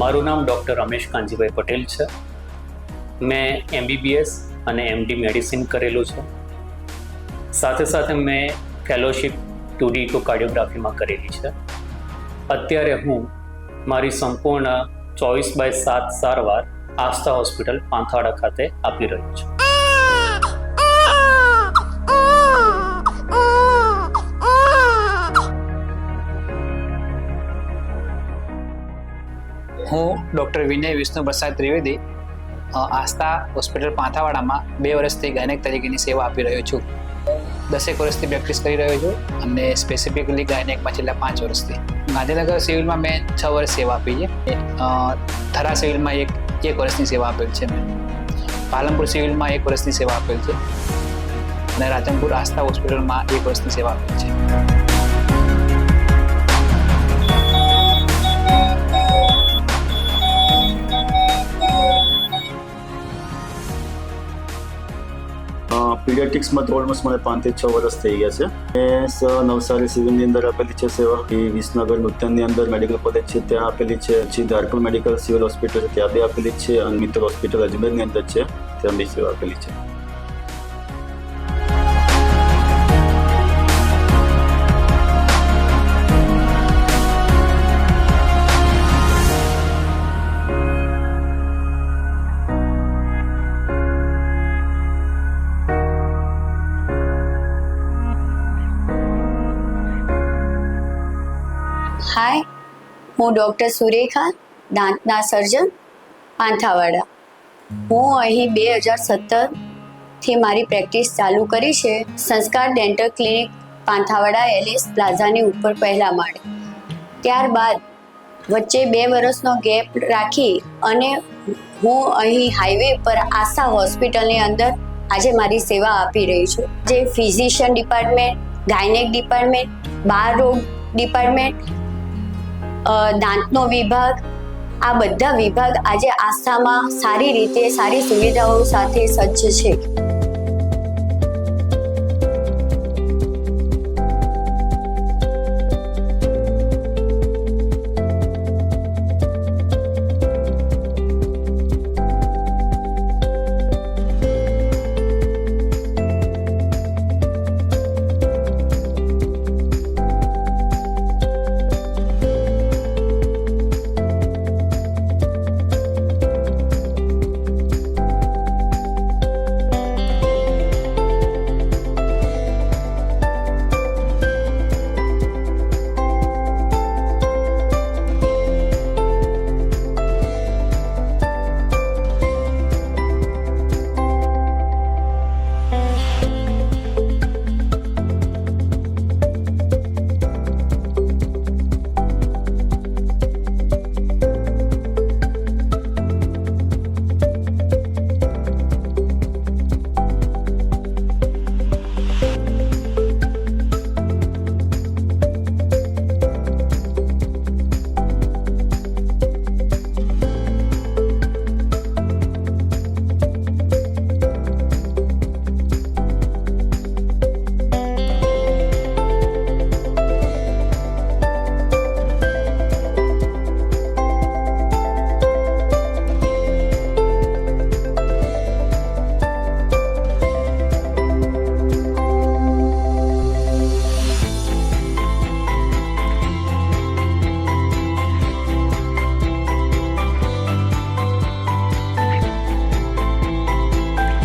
મારું નામ ડૉક્ટર રમેશ કાંજીભાઈ પટેલ છે. મેં MBBS અને MD મેડિસિન કરેલું છે. સાથે સાથે મેં ફેલોશિપ 2D ઇકોકાર્ડિયોગ્રાફીમાં કરેલી છે. અત્યારે હું મારી સંપૂર્ણ 24/7 સારવાર આસ્થા હોસ્પિટલ પાંથાવાડા ખાતે આપી રહ્યો છું. હું ડૉક્ટર વિનય વિષ્ણુ પ્રસાદ ત્રિવેદી આસ્થા હોસ્પિટલ પાંથાવાડામાં 2 વર્ષથી ગાયનેક તરીકેની સેવા આપી રહ્યો છું. 10 વર્ષથી પ્રેક્ટિસ કરી રહ્યો છું અને સ્પેસિફિકલી ગાયનેકમાં છેલ્લા 5 વર્ષથી. ગાંધીનગર સિવિલમાં મેં 6 વર્ષ સેવા આપી છે. થરા સિવિલમાં એક વર્ષની સેવા આપેલ છે મેં. પાલનપુર સિવિલમાં 1 વર્ષની સેવા આપેલ છે અને રાધનપુર આસ્થા હોસ્પિટલમાં 1 વર્ષની સેવા આપેલ છે. પીડિયાટ્રિક્સમાં તો ઓલમોસ્ટ મને 5 થી 6 વર્ષ થઈ ગયા છે. મેં નવસારી સિવિલની અંદર આપેલી છે સેવા. વિસનગર નૂતનની અંદર મેડિકલ કોલેજ છે ત્યાં આપેલી છે. પછી ધારકલ મેડિકલ સિવિલ હોસ્પિટલ છે ત્યાં બી આપેલી છે અને મિત્ર હોસ્પિટલ અજમેરની અંદર છે ત્યાં બી સેવા આપેલી છે. હાય, હું ડૉક્ટર સુરેખા, દાંતના સર્જન, પાંથાવાડા. હું અહીં 2017થી મારી પ્રેક્ટિસ ચાલુ કરી છે. સંસ્કાર ડેન્ટલ ક્લિનિક પાંથાવાડા LS પ્લાઝાની ઉપર પહેલા માળે. ત્યારબાદ વચ્ચે 2 વર્ષનો ગેપ રાખી અને હું અહીં હાઈવે પર આશા હોસ્પિટલની અંદર આજે મારી સેવા આપી રહી છું. જે ફિઝિશિયન ડિપાર્ટમેન્ટ, ગાયનેક ડિપાર્ટમેન્ટ, બાળ રોગ ડિપાર્ટમેન્ટ, દાંતનો વિભાગ, આ બધા વિભાગ આજે આસ્થામાં સારી રીતે સારી સુવિધાઓ સાથે સજ્જ છે.